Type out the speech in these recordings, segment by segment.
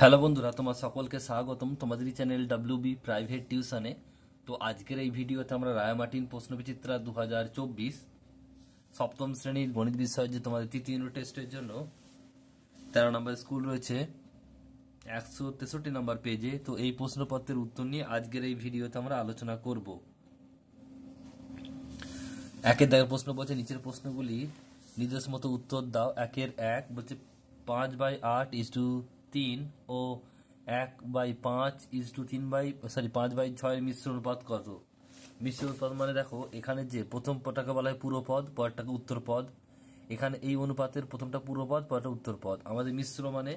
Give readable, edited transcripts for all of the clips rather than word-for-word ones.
Hello বন্ধুরা, তোমার সকলকে স্বাগতম তোমাদেরই চ্যানেল ডাব্লিউবি প্রাইভেট টিউশনে। তো আজকের এই ভিডিওতে আমরা রায়ামার্টিন প্রশ্নবিচিত্রা 2024 সপ্তম শ্রেণীর গণিত বিষয় যে তোমাদের তৃতীয় ইউনিট টেস্টের জন্য 13 নম্বর স্কুল রয়েছে 163 নম্বর পেজে। তো এই প্রশ্নপত্রের উত্তর নিয়ে আজকের এই ভিডিওতে আমরা আলোচনা করব। একের দাগের প্রশ্ন বলছে, নিচের প্রশ্নগুলি নিজস্ব মতো উত্তর দাও। একের এক বলছে 5/8:3 ও 1/5:3 মিশ্র অনুপাত কত? মিশ্র অনুপাত মানে দেখো, এখানে যে প্রথম পদটাকে বলা হয় পুরো পদ, পরটাকে উত্তর পদ। এখানে এই অনুপাতের প্রথমটা পুরো পদ, পরটা উত্তর পদ। আমাদের মিশ্র মানে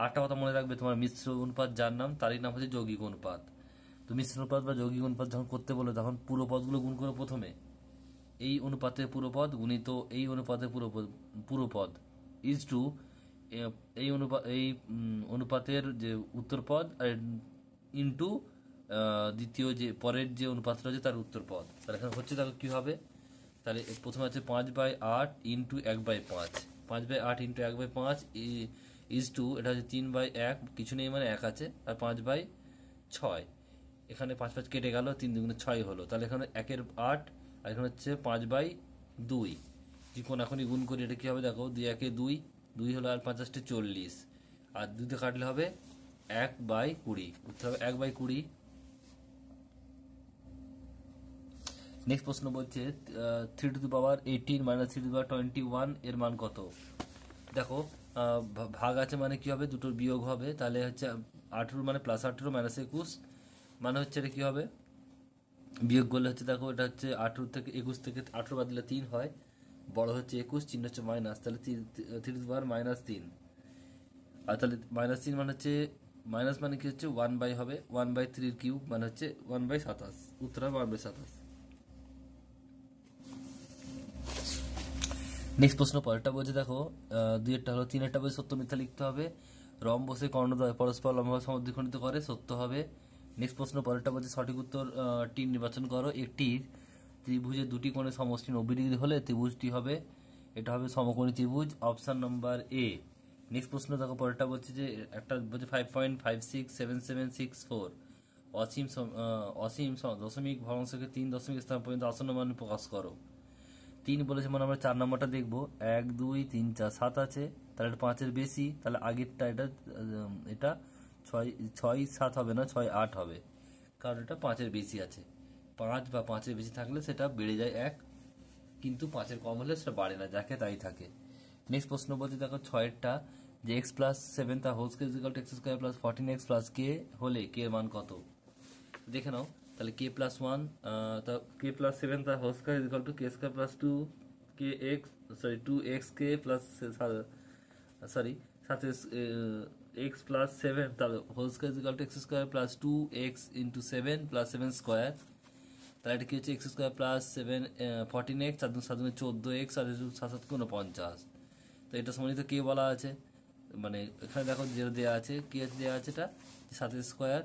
আটটা কথা মনে রাখবে, তোমার মিশ্র অনুপাত যার নাম তারই নাম হচ্ছে যৌগিক অনুপাত। তো মিশ্র অনুপাত বা যৌগিক অনুপাত যখন করতে বলো তখন পুরো পদগুলো গুণ করে প্রথমে এই অনুপাতের পুরোপদ গুণিত এই অনুপাতের পুরোপদ ইজ টু এই অনুপাতের যে উত্তরপদ ইন্টু দ্বিতীয় যে পরের যে অনুপাতটা আছে তার উত্তরপদ। তাহলে এখানে হচ্ছে দেখো কি হবে, তাহলে প্রথমে আছে 5/8 ইন্টু 1/5, 5/8 ইন্টু 1/5 ইজ টু, এটা হচ্ছে 3/1, কিছু নেই মানে 1 আছে, আর 5/6। এখানে 5 5 কেটে গেল, 3×2 হলো। তাহলে এখানে 1/8 আর এখানে হচ্ছে 5/2। ত্রিকোণ এখনই গুণ করি, এটা কি হবে দেখো, 2 1 2, 2 হলো, আর 5 × 8 = 40, আর 2 কাটলে হবে 1/20, উত্তর হবে 1/20। নেক্সট প্রশ্ন বলছে 3^18 - 3^21 এর মান কত? দেখো, ভাগ আছে মানে কি হবে, দুটোর বিয়োগ হবে। তাহলে হচ্ছে 18 মানে +18 -21 মানে হচ্ছে এটা কি হবে, বিয়োগ করলে হচ্ছে দেখো, এটা হচ্ছে 18 থেকে 21 থেকে 18 বাদ দিলে 3 হয়, বড় হচ্ছে 21, চিহ্ন হচ্ছে মাইনাস, তাহলে 3^-3। আর তাহলে -3 মানে হচ্ছে, মাইনাস মানে কি হচ্ছে 1/, হবে 1/3³ মানে হচ্ছে 1/27, উত্তর হবে 1/27। নেক্সট প্রশ্ন পরেরটা বলছে দেখো, দুইয়েরটা হলো, তিনেরটা বলছে সত্য মিথ্যা লিখতে হবে। রম্বসে কর্ণদ্বয় পরস্পর লম্বভাবে সমদ্বিখণ্ডিত করে, সত্য হবে। নেক্সট প্রশ্ন পরেরটা বলছে সঠিক উত্তর টি নির্বাচন করো। একটি ত্রিভুজের দুটি কোণের সমষ্টি 90° হলে ত্রিভুজটি হবে, এটা হবে সমকোণী ত্রিভুজ, অপশন নাম্বার এ। নেক্সট প্রশ্ন দেখো পরেরটা বলছে যে, একটা বলছে 5.567764 অসীম দশমিক ভগ্নাংশকে 3 দশমিক স্থান পর্যন্ত আসন্ন মান প্রকাশ করো। 3 বলেছে মানে আমরা 4 নম্বরটা দেখবো, 1 2 3 4 7 আছে, তাহলে এটা 5-এর বেশি, তাহলে আগেরটা এটা 6 6 7 হবে না, 6 8 হবে, কারণ এটা 5-এর বেশি আছে। 5 বা 5-এর বেশি থাকলে সেটা বেড়ে যায় 1, কিন্তু 5-এর কম হলে সেটা বাড়ে না, যাকে তাই থাকে। নেক্সট প্রশ্ন বলছে দেখো 6-এরটা, যে x+7 তার whole square equal to x² + 14x + k হলে k এর মান কত? দেখে নাও, তাহলে k+1, k+7 তার whole square equal two k² + 2x সাথে x+7 তার whole square equal to x² + 2x × 7 + 7²। তাহলে এটা কি হচ্ছে x² + 7 14x, 7 14x, আর 7 7 49। তো এটা সমানিত কে বলা আছে, মানে এখানে দেখো যেটা দেওয়া আছে, কি দেওয়া আছে, এটা 7²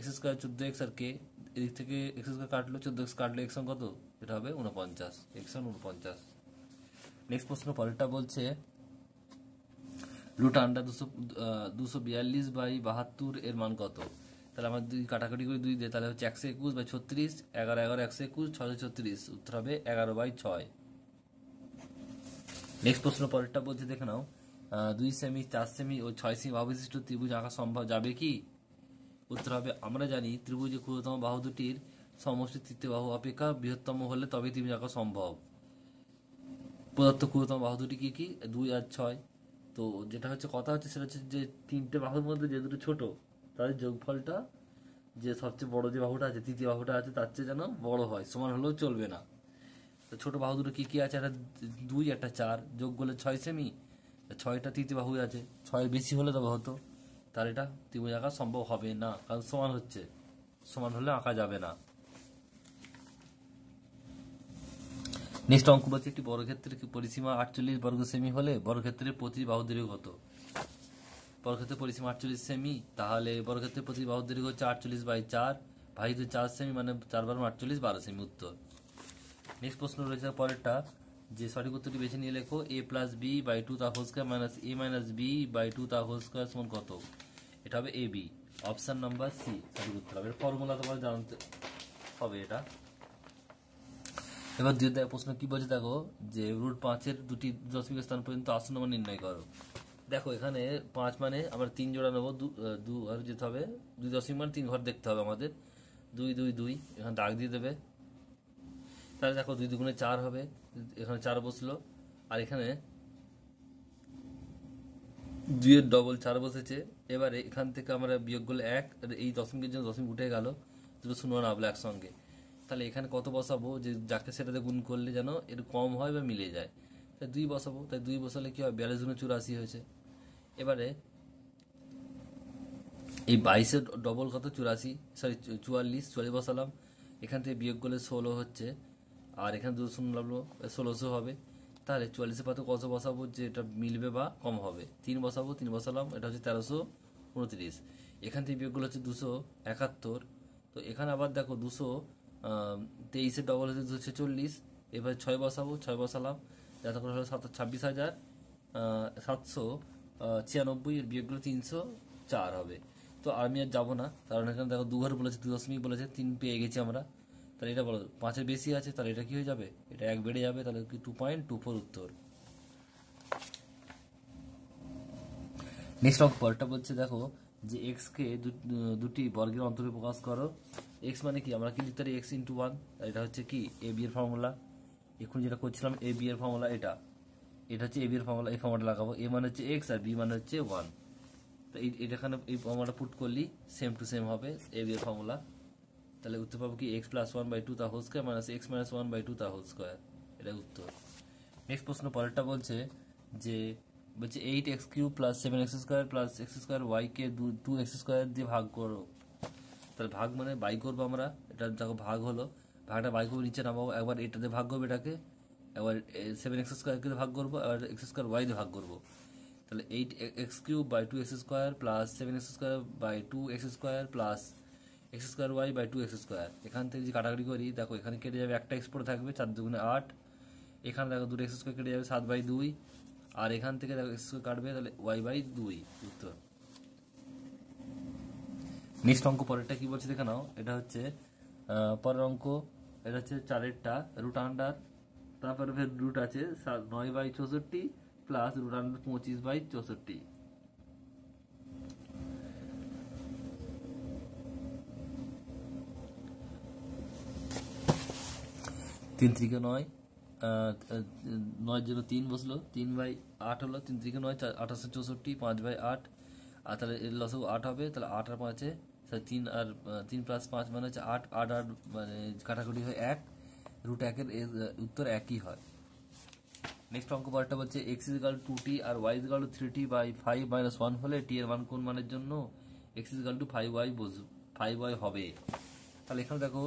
x² 14x আর কে, এদিক থেকে x² কাটলো 14x কাটলো, x কত, এটা হবে 49, x 49। নেক্সট প্রশ্ন পরেরটা বলছে √242/72 এর মান কত? তাহলে আমরা দুই কাটাকাটি করে 2 দিয়ে, তাহলে হচ্ছে 121/36, 11 11 121, 636, উত্তর হবে 11/6। নেক্সট প্রশ্ন পরেরটা বলছে দেখে নাও, 2 সেমি 4 সেমি ও 6 সেমি বাহুবিশিষ্ট ত্রিভুজ আঁকা সম্ভব যাবে কি? উত্তর হবে, আমরা জানি ত্রিভুজের ক্ষুদ্রতম বাহু দুটির সমষ্টি তৃতীয় বাহু অপেক্ষা বৃহত্তম হলে তবেই ত্রিভুজ আঁকা সম্ভব। প্রদত্ত ক্ষুদ্রতম বাহু দুটি কি কি, 2 আর 6। তো যেটা হচ্ছে কথা হচ্ছে সেটা হচ্ছে যে তিনটে বাহুর মধ্যে যে দুটো ছোট, তাদের যোগফলটা যে সবচেয়ে বড় যে বাহুটা আছে, তৃতীয় বাহুটা আছে, তার চেয়ে যেন বড় হয়, সমান হলেও চলবে না। তো ছোট বাহু দুটো কি কি আছে, একটা 2 একটা 4, যোগ করলে 6 সেমি, 6টা তৃতীয় বাহু আছে, 6 বেশি হলে তবে হতো, তার এটা ত্রিভুজ আঁকা সম্ভব হবে না, কারণ সমান হচ্ছে, সমান হলে আঁকা যাবে না। নেক্সট অঙ্ক বলছে, একটি বর্গক্ষেত্রের পরিসীমা 48 বর্গ সেমি হলে বর্গক্ষেত্রের প্রতি বাহু দৈর্ঘ্য কত? বর্গক্ষেত্রের পরিসীমা 48 সেমি, তাহলে বর্গক্ষেত্রের প্রতি বাহু দৈর্ঘ্য হচ্ছে 48/4 ভাজিত 4 সেমি, মানে 4 × 48 12 সেমি, উত্তর। নেক্সট প্রশ্ন রয়েছে পরেরটা, যে সঠিক উত্তরটি বেছে নিয়ে লেখো, a + b/2 তার হোল স্কয়ার - a - b/2 তার হোল স্কয়ার সমান কত? এটা হবে A B, option number C সঠিক উত্তর হবে। ফর্মুলা তোমার জানতে হবে এটা। এবার দুই প্রশ্ন কি বলছে দেখো, যে √5 দুটি দশমিক স্থান পর্যন্ত আসন্ন মান নির্ণয় করো। দেখো এখানে 5 মানে আমরা 3 জোড়া নেবো, দু ঘর যেতে হবে, 2.3 ঘর দেখতে হবে আমাদের। 2 2 2 এখানে দাগ দিয়ে দেবে। তাহলে দেখো 2 2 4 হবে, এখানে 4 বসলো, আর এখানে 2 এর ডবল 4 বসেছে। এবারে এখান থেকে আমরা বিয়োগ করলে 1, এই দশমিকের জন্য দশমিক উঠে গেল, দুটো শূন্য নামলো একসঙ্গে। তাহলে এখানে কত বসাবো, যে যাকে সেটাতে গুণ করলে যেন এর কম হয় বা মিলে যায়, তাই 2 বসাবো। তাই 2 বসালে কি হয়, 42 × 84 হয়েছে। এবারে এই 22-এর ডবল কত, 84, সরি 44 বসালাম। এখান থেকে বিয়োগ করলে 16 হচ্ছে, আর এখানে 2 শূন্য লাগলো, 1600 হবে। তাহলে 44-এর পাতে কত বসাবো যে এটা মিলবে বা কম হবে, 3 বসাবো, 3 বসালাম, এটা হচ্ছে 1329। এখান থেকে বিয়োগ করলে হচ্ছে 271। তো এখানে আবার দেখো 223-এর ডবল হচ্ছে 246। এবার 6 বসাবো, 6 বসালাম, যাতে করে হলো 26,796, এর বিয়োগ করলে 304 হবে। তো আমি আর যাবো না, কারণ এখানে দেখো 2 ঘর বলেছে, 2 দশমিক বলেছে, 3 পেয়ে গেছি আমরা। তাহলে এটা বলো 5-এর বেশি আছে, তাহলে এটা কি হয়ে যাবে, এটা 1 বেড়ে যাবে, তাহলে কি 2.24 উত্তর। নেক্সট পরেরটা বলছে দেখো, যে এক্স কে দুটি বর্গের অন্তরে প্রকাশ করো। এক্স মানে কি, আমরা কি লিখতে পারি x×1, এটা হচ্ছে কি এ বি এর ফর্মুলা। এখন যেটা করছিলাম এ বি এর ফর্মুলা, এটা হচ্ছে এ বি এর ফর্মুলা, এই ফর্মুলা লাগাবো। এ মানে হচ্ছে এক্স আর বি মানে হচ্ছে 1। তো এখানে এই ফর্মুলাটা পুট করলি সেম টু সেম হবে এ বি এর ফর্মুলা। তাহলে উত্তর পাবো কি x+1/2 তা হোল স্কয়ার মাইনাস x-1/2 তা হোল স্কয়ার, এটা উত্তর। নেক্সট প্রশ্ন পরেরটা বলছে, যে 8x³ + 7x² + x² y কে 2x² দিয়ে ভাগ করো। তাহলে ভাগ মানে বাই করবো আমরা, এটা দেখো ভাগ হলো, ভাগটা বাই করবো, নিচে নামাবো, একবার এটাতে ভাগ করবো এটাকে, একবার 7x² কে ভাগ করবো, আবার x² y দিয়ে ভাগ করবো। তাহলে 8x³ / 2x² + 7x² / 2x² + x² y / 2x²। এখান থেকে যদি কাটাকাটি করি, দেখো এখানে কেটে যাবে, একটা এক্স পড়ে থাকবে, 4 2 8। এখানে দেখো 2 x² কেটে যাবে, 7/2। আর এখান থেকে দেখো x² কাটবে, তাহলে y/2 উত্তর। নেক্সট অঙ্ক পরেরটা কি বলছে দেখে নাও, এটা হচ্ছে পরের অঙ্ক, এটা হচ্ছে 4-এরটা রুট আন্ডার, তারপরে ফের রুট আছে 9/64 প্লাস রুট আন্ডার 25/64। 3 3 9, 9 0 3 বসলো, 3/8 হলো, 3 3 9 2864, 5/8। আর তাহলে এর লসও 8 হবে, তাহলে 8 আর 5-এ 3, আর 3 + 5 মানে হচ্ছে 8, 8 আর মানে কাটাকুটি হয় 1, √1 এর উত্তর একই হয়। নেক্সট অঙ্ক পরেরটা বলছে x = 2t আর y = 3t/5 - 1 হলে t এর মান কোন মানের জন্য x = 5y হবে। তাহলে এখানে দেখো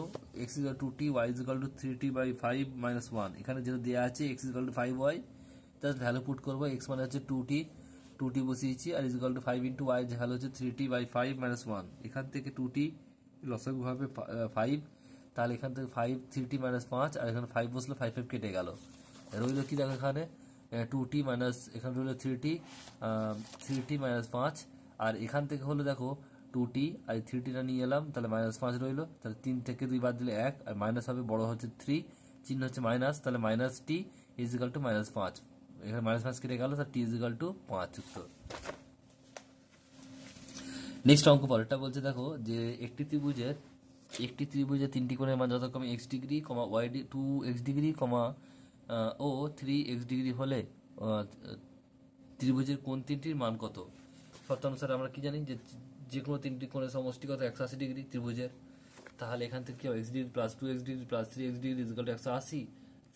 x = 2t, y = 3t/5 - 1, এখানে যেটা দেওয়া আছে x = 5y, just value put করবো। x মানে হচ্ছে 2t বসিয়েছি, আর = 5 × y, যে ভ্যালু হচ্ছে 3t/5 - 1। এখান থেকে 2t লসাগু হবে 5, তাহলে এখান থেকে 5 3t - 5, আর এখানে 5 বসলো, 5 5 কেটে গেল, রইল কি দেখো এখানে 2t মাইনাস, এখানে রইল 3t 5, আর এখান থেকে হলো দেখো 2t, আর 3tটা নিয়ে এলাম, তাহলে -5 রইলো। তাহলে 3 থেকে 2 বাদ দিলে 1, আর মাইনাস হবে, বড় হচ্ছে 3, চিহ্ন হচ্ছে মাইনাস, তাহলে -t = -5। এখানে -5 কেটে গেল, তাহলে t = 5 উত্তর। নেক্সট অঙ্ক পরেরটা বলছে দেখো, যে একটি ত্রিভুজের 3টি কোণের মান যথাক্রমে x degree, y 2x degree, ও 3x ডিগ্রি হলে ত্রিভুজের কোণ তিনটির মান কত। শর্ত অনুসারে আমরা কি জানি, যে যে কোনো 3টি কোণের সমষ্টি কত, 180 ডিগ্রি ত্রিভুজের। তাহলে এখান থেকে কি হবে, x degree + 2x degree + 3x degree = 180,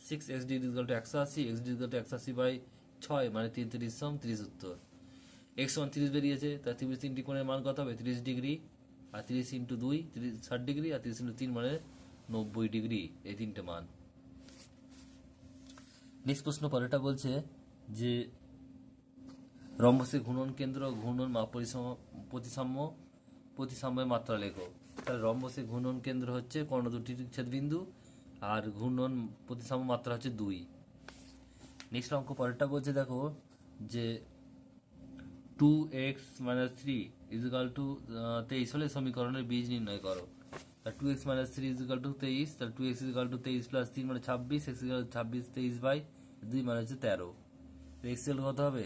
6x degree = 180, x degree = 180/6, মানে 3 3 30 উত্তর। x = 30 বেরিয়েছে, তার ত্রিভুজ 3টি কোণের মান কত হবে, 30 ডিগ্রি, আর 30 × 2 60 ডিগ্রি, আর 30 × 3 মানে 90 ডিগ্রি, এই 3টে মান। নেক্সট প্রশ্ন পরেরটা বলছে, যে রম্বসের ঘূর্ণন কেন্দ্র, ঘূর্ণন প্রতিসাম্যের মাত্রা লেখো। তাহলে রম্বসের ঘূর্ণন কেন্দ্র হচ্ছে কর্ণ দুটির ছেদবিন্দু, আর ঘূর্ণন প্রতিসাম্য মাত্রা হচ্ছে 2। নেক্সট অঙ্ক পরেরটা বলছে দেখো, যে 2x-3 ইজিক্যাল টু 23 হলে সমীকরণের বীজ নির্ণয় করো। 2x-3 ইজিক্যাল টু 23, তাহলে 2x ইজিক্যাল টু 23 প্লাস 3 মানে 26, x ইজিক্যাল 26 23 বাই 2 মানে হচ্ছে 13। x ইজিক্যাল কত হবে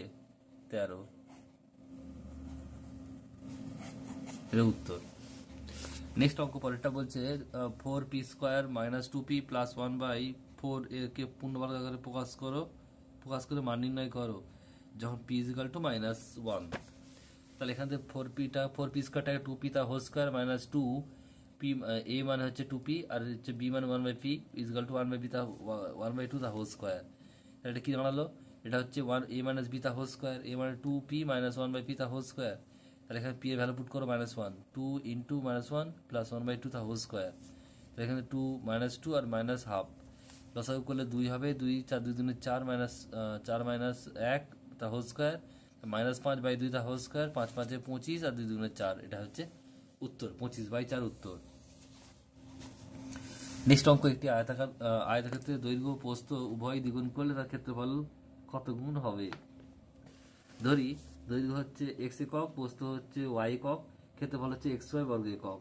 13, এটা উত্তর। নেক্সট অঙ্ক পরেরটা বলছে 4p² - 2p প্লাস 1/4 একে পূর্ণবর্গ আকারে প্রকাশ করে মান নির্ণয় করো যখন p ইজিক্যাল টু -1। তাহলে এখান থেকে 4p²টাকে 2p তা whole square minus 2p, a মানে হচ্ছে 2p আর হচ্ছে b মানে 1/p ইজিক্যাল টু 1/b তা 1/2 তা হোল স্কয়ার। তাহলে এটা কি দাঁড়ালো, এটা হচ্ছে 1a - b তা হোল স্কয়ার, a মানে 2p - 1/p তা হোল স্কয়ার। তাহলে এখানে p এর ভ্যালু পুট করো -1, 2 ইন্টু -1 প্লাস 1/2 তা হোল স্কয়ার। তাহলে এখানে 2 -2 আর -1/2 লসাগু করলে 2 হবে, 2 4 2 দুগুণে 4 4 -1 তা হোল স্কয়ার, -5/2 তা হোল স্কয়ার, 5 5 25 আর 2 দুগুণে 4, এটা হচ্ছে উত্তর। 25/4 উত্তর। নেক্সট অঙ্ক একটি আয়তক্ষেত্রের দৈর্ঘ্য প্রস্থ উভয় দ্বিগুণ করলে তার ক্ষেত্রফল কত গুণ হবে। ধরি দৈর্ঘ্য হচ্ছে x একক, প্রস্থ হচ্ছে y একক, ক্ষেত্রফল হচ্ছে xy বর্গ একক।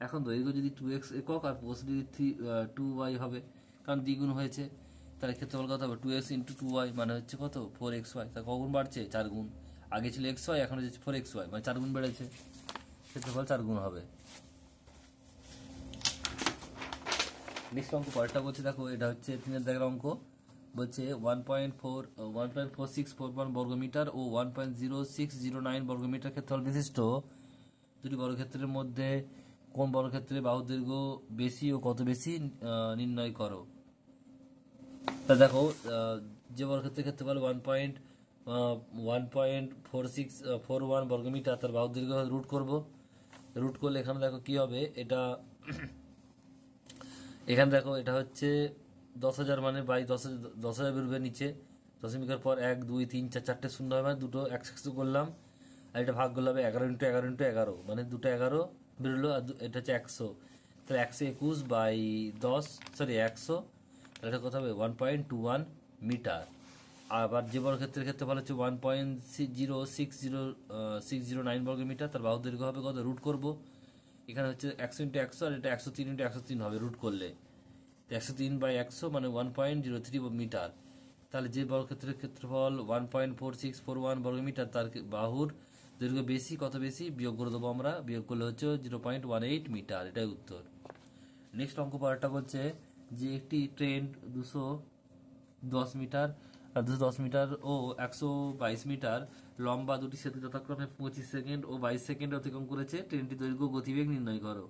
এখন দৈর্ঘ্য যদি 2x একক আর প্রস্থ যদি 2y হবে, কারণ দ্বিগুণ হয়েছে, তাহলে ক্ষেত্রফল কত হবে 2x ইন্টু 2y মানে হচ্ছে কত 4xy। তা কগুণ বাড়ছে 4 গুণ, আগে ছিল xy এখন হচ্ছে 4xy মানে 4 গুণ বেড়েছে, ক্ষেত্রফল 4 গুণ হবে। নেক্সট অঙ্ক পরেরটা বলছে, দেখো এটা হচ্ছে 3 দাগের অঙ্ক, বলছে 1.4641 বর্গমিটার ও 1.0609 বর্গমিটার ক্ষেত্রফল বিশিষ্ট দুটি বর্গক্ষেত্রের মধ্যে কোন বর্গক্ষেত্রে বাহুর দৈর্ঘ্য বেশি ও কত বেশি নির্ণয় করো। তা দেখো যে বর্গক্ষেত্রের ক্ষেত্রফল 1.4641 বর্গমিটার, তার বাহুর দৈর্ঘ্য রুট করব। রুট করলে এখানে দেখো কি হবে, এখানে দেখো এটা হচ্ছে 10,000 মানে বাই 10,000 বেরোবে নিচে, দশমিকের পর 1 2 3 4 4টে শূন্য হবে, মানে দুটো একশো করলাম, আর এটা ভাগ করলে হবে 11 × 11 × 11 মানে দুটো 11 বেরোলো, আর এটা হচ্ছে 100, তাহলে 100 তাহলে এটা কত হবে 1.21 মিটার। আবার যে বর্গক্ষেত্রের ক্ষেত্রফল হচ্ছে 1.0609 বর্গমিটার, তার বাহুর দৈর্ঘ্য হবে কত, রুট করব। এখানে হচ্ছে 100 × 100 আর এটা 103 × 103 হবে, রুট করলে 103/100 মানে 1.03 মিটার। তাহলে যে বর্গক্ষেত্রের ক্ষেত্রফল 1.4641 বর্গমিটার, তার বাহুর দৈর্ঘ্য বেশি, কত বেশি বিয়োগ করে দেবো আমরা, বিয়োগ করলে হচ্ছে 0.18 মিটার, এটাই উত্তর। নেক্সট অঙ্ক পরেরটা বলছে যে একটি ট্রেন 210 মিটার ও 122 মিটার লম্বা দুটি সেতু যথাক্রমে 25 সেকেন্ড ও 22 সেকেন্ড অতিক্রম করেছে, ট্রেনটি দৈর্ঘ্য গতিবেগ নির্ণয় করো।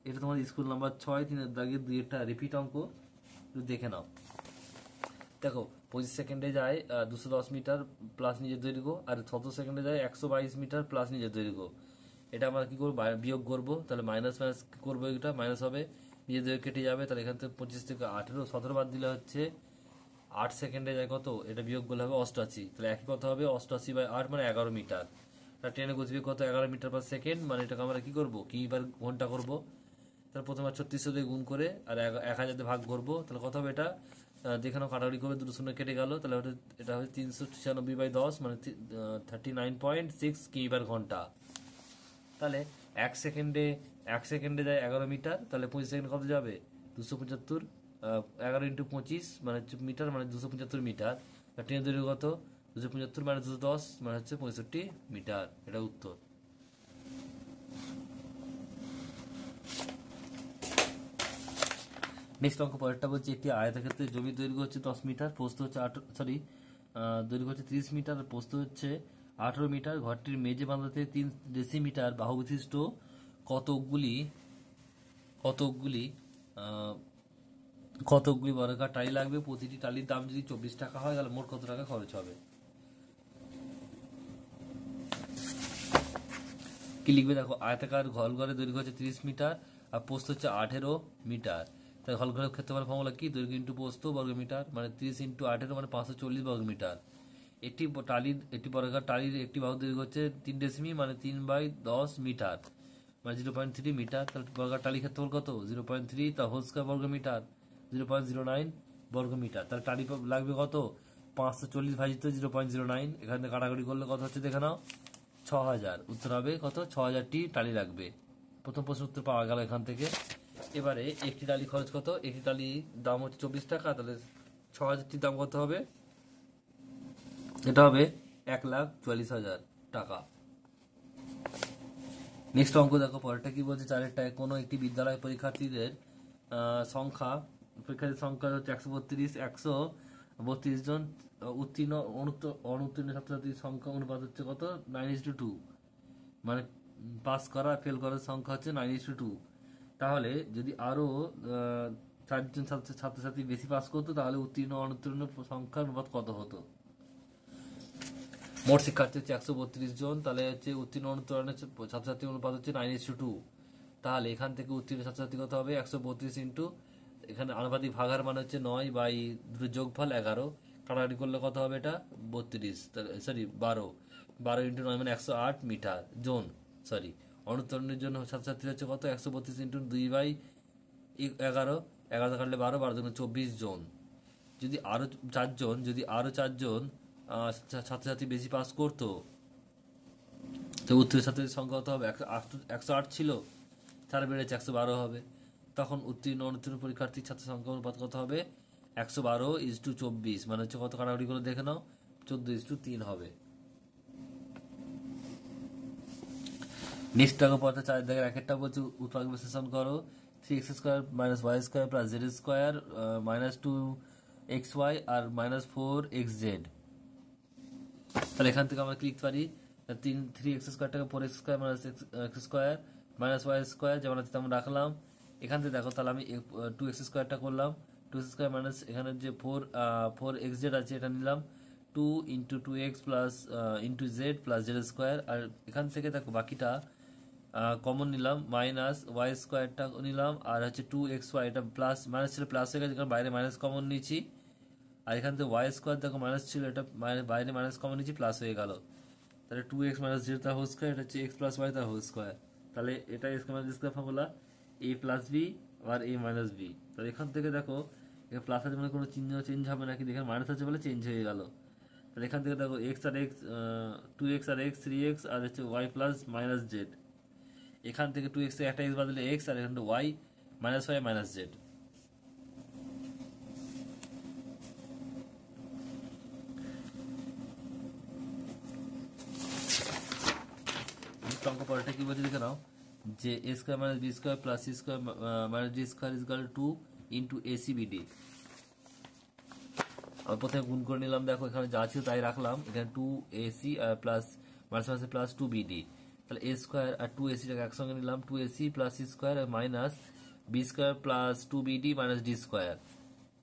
এটা তোমার স্কুল নাম্বার 6 3 দাগের 2-টা রিপিট অঙ্ক, দেখে নাও। দেখো 25 সেকেন্ডে যায় 210 মিটার প্লাস নিজের দৈর্ঘ্য, আর 17 সেকেন্ডে যায় 122 মিটার প্লাস নিজের দৈর্ঘ্য। এটা আমরা কি করবো, বিয়োগ করবো, তাহলে মাইনাস করবো, এটা মাইনাস হবে, নিজের দৈর্ঘ্য কেটে যাবে, তাহলে এখান থেকে 25 থেকে 17 বাদ দিলে হচ্ছে 8 সেকেন্ডে যায় কত, এটা বিয়োগ করলে হবে 88, তাহলে একই কথা হবে 88/8 মানে 11 মিটার। তার ট্রেনে গতিবেগ কত 11 মিটার পার সেকেন্ড, মানে এটাকে আমরা কি করবো, কিবার ঘন্টা করবো। তাহলে প্রথমে 3600 দিয়ে গুণ করে আর 1000 দিয়ে ভাগ করবো, তাহলে কত হবে এটা দেখে নাও, কাটাকাটি করবে, দুটো শূন্য কেটে গেল, তাহলে এটা হবে 396/10 মানে 39.6 কিমি/ঘন্টা ঘন্টা। তাহলে এক সেকেন্ডে যায় 11 মিটার, তাহলে 25 সেকেন্ড কত যাবে 275, 11 × 25 মানে মিটার মানে 275 মিটার। ট্রেনের দৈর্ঘ্য কত 275 মানে 210 মানে হচ্ছে 65 মিটার, এটা উত্তর। নেক্সট অঙ্ক পরেরটা বলছে একটি আয়তক্ষেত্রে জমির দৈর্ঘ্য হচ্ছে 10 মিটার, প্রস্থ হচ্ছে দৈর্ঘ্য হচ্ছে 30 মিটার, প্রস্থ হচ্ছে 18 মিটার। ঘরটির মেঝে বাঁধাতে 3 ডেসিমিটার বাহু বিশিষ্ট কতকগুলি বর্গাকার টালি লাগবে। প্রতিটি টালির দাম যদি 24 টাকা হয়, তাহলে মোট কত টাকা খরচ হবে। কি লিখবে, দেখো আয়তাকার ঘরের দৈর্ঘ্য হচ্ছে 30 মিটার আর প্রস্থ হচ্ছে 18 মিটার। তাই ঘরের ক্ষেত্রফল ফর্মুলা কি, দৈর্ঘ্য ইন্টু প্রস্থ বর্গমিটার, মানে 30 × 18 মানে 540 বর্গমিটার। একটি বর্গাকার টালির একটি বাহুর দৈর্ঘ্য হচ্ছে 3 ডেসিমি মানে 3/10 মিটার মানে 0.3 মিটার। তাহলে বর্গাকার টালির ক্ষেত্রফল কত 0.3 তা হোল স্কয়ার বর্গমিটার 0.09 বর্গমিটার। তাহলে টালি লাগবে কত 540/0.09, এখান থেকে কাটাকাটি করলে কত হচ্ছে দেখে নাও, 6000, উত্তর হবে কত? 6000টি টালি লাগবে। প্রথম প্রশ্ন উত্তর পাওয়া গেল এখান থেকে। এবারে একটি টালি খরচ কত? একটি টালি দাম হচ্ছে 24 টাকা, তাহলে 6000টির দাম কত হবে? এটা হবে 1,44,000 টাকা। নেক্সট অঙ্ক দেখো, পরেরটা কি বলছে? 4টায় কোনো একটি বিদ্যালয় পরীক্ষার্থীর সংখ্যা হচ্ছে 132, 132 জন। উত্তীর্ণ অনুত্তীর্ণ ছাত্রছাত্রীর সংখ্যা অনুপাত হচ্ছে কত? 9:2। মানে পাস করা ফেল করার সংখ্যা হচ্ছে 9:2। তাহলে যদি আরো 4 জন ছাত্রছাত্রী বেশি পাস করতো, তাহলে উত্তীর্ণ অনুত্তীর্ণ সংখ্যার অনুপাত কত হতো? মোট শিক্ষার্থী হচ্ছে 132 জন, তাহলে হচ্ছে উত্তীর্ণ অনুত্তীর্ণ ছাত্রছাত্রীর অনুপাত হচ্ছে 9:2। তাহলে এখান থেকে উত্তীর্ণ ছাত্রছাত্রী কত হবে? 132 ইন্টু, এখানে আনুপাতিক ভাগার মানে হচ্ছে 9 বাই দুটো যোগফল 11, কাটাকাটি করলে কত হবে? এটা 32, সরি 12 ইন্টু 9 মানে 108 মিটার জন। সরি, অনুত্তীর্ণের জন্য ছাত্রছাত্রী হচ্ছে কত? 132 ইন্টু 2 বাই 11, 11 কাটলে 12, 12 দুগুণে 24 জন। যদি আরো চারজন ছাত্রছাত্রী বেশি পাস করতো, তো উত্তীর্ণ ছাত্রীর সংখ্যা কত হবে? 108 ছিল, 4 বেড়েছে 112 হবে। তখন উত্তীর্ণ অনুত্তীর্ণ পরীক্ষার্থীর ছাত্র সংখ্যা অনুপাত কত হবে? 112:24, মানে হচ্ছে কত? কাটাকাটি করে দেখে নাও, 14:3 হবে। নেক্সট টাকা পড়তে 4 দেখে একটা বলছে উৎপাদক বিশ্লেষণ করো। 3x² - y² + z² - 2xy আর -4xz। তাহলে এখান থেকে আমরা কি লিখতে পারি? 3x² টাকে 4x² - x² - y² যেমন আছে তেমন রাখলাম। এখান থেকে দেখো, তাহলে আমি 2x² করলাম, 2x² মাইনাস এখানে যে 4xz আছে এটা নিলাম, 2 × 2x plus into Z plus z²। আর এখান থেকে দেখো বাকিটা কমন নিলাম, -y²টা নিলাম, আর হচ্ছে 2xy, এটা প্লাস মাইনাস ছিল প্লাস হয়ে গেছে, কারণ বাইরে মাইনাস কমন নিয়েছি। আর এখান থেকে y² দেখো মাইনাস ছিল, এটা বাইরে মাইনাস কমন নিয়েছি, প্লাস হয়ে গেল। তাহলে 2x - z তার হোল স্কয়ার, এটা হচ্ছে x + y তার হোল স্কয়ার। তাহলে এটা x - ফর্মুলা a + b আর a - b। তাহলে এখান থেকে দেখো, এখানে প্লাস আছে মানে কোনো চিহ্ন চেঞ্জ হবে না, কিন্তু এখানে মাইনাস আছে বলে চেঞ্জ হয়ে গেল। তাহলে এখান থেকে দেখো x আর x, 2x আর x 3x, আর হচ্ছে y + - z। এখান থেকে 2x থেকে একটা x বাদলে x, আর এখানে y - z। অঙ্ক পরেরটা কি বলছে দেখে নাও, যে a² - b² + c² - d² = 2 × acbd। আমি প্রথমে গুণ করে নিলাম, দেখো এখানে যা ছিল তাই রাখলাম, এখানে 2ac প্লাস মাঝে প্লাস 2bd। তাহলে a² আর 2ac টাকে একসঙ্গে নিলাম, 2ac + c² minus b² + 2bd - d²।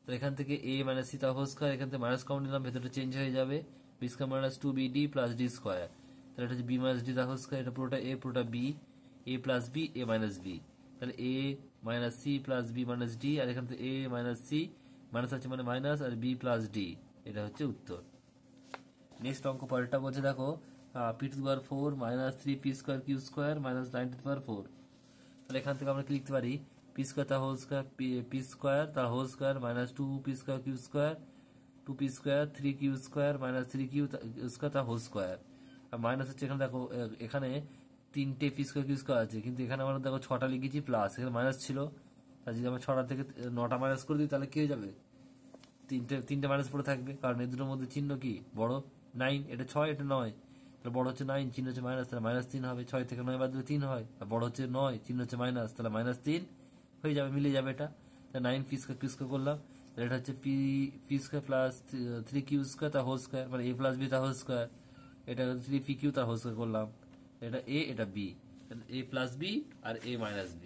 তো এখান থেকে a - c তার হোল স্কয়ার, এখান থেকে মাইনাস কমন নিলাম, ভেতরটা চেঞ্জ হয়ে যাবে, b² - 2bd + d²। তাহলে এটা হচ্ছে b - d তার হোল স্কয়ার, এটা পুরোটা a পুরোটা b, a + b a - b। তাহলে a - c + b - d, আর এখান থেকে a - c মাইনাস আছে মানে মাইনাস, আর b + d, এটা হচ্ছে উত্তর। নেক্সট অঙ্ক পরেরটা বলছে দেখো, p⁴ - 3p² q² - 9p²। তাহলে এখান থেকে আমরা কি লিখতে পারি? p² তার হোল স্কয়ার, p² তার whole square - 2p² q², 2p² 3q² - 3q² তার হোল স্কয়ার। আর মাইনাস হচ্ছে এখানে দেখো, এখানে 3টে p² q² আছে, কিন্তু এখানে আমরা দেখো 6টা লিখেছি প্লাস, এখানে মাইনাস ছিল। আর যদি আমরা 6টা থেকে 9টা মাইনাস করে দিই, তাহলে কি হয়ে যাবে? তিনটে মাইনাস পড়ে থাকবে, কারণ এই দুটোর মধ্যে চিহ্ন কি বড়? 9, এটা 6, এটা 9, তাহলে বড় হচ্ছে 9, চিহ্ন হচ্ছে মাইনাস, তাহলে -3 হবে। 6 থেকে 9 বাদ দিলে 3 হয়, আর বড় হচ্ছে 9, চিহ্ন হচ্ছে মাইনাস, তাহলে -3 হয়ে যাবে, মিলে যাবে এটা। তাহলে 9p² করলাম, তাহলে এটা হচ্ছে p² + 3q² তার হোল স্কয়ার, মানে a + b তার হোল স্কয়ার। এটা 3pq তার হোল স্কয়ার করলাম, এটা a এটা b, a + b আর a - b।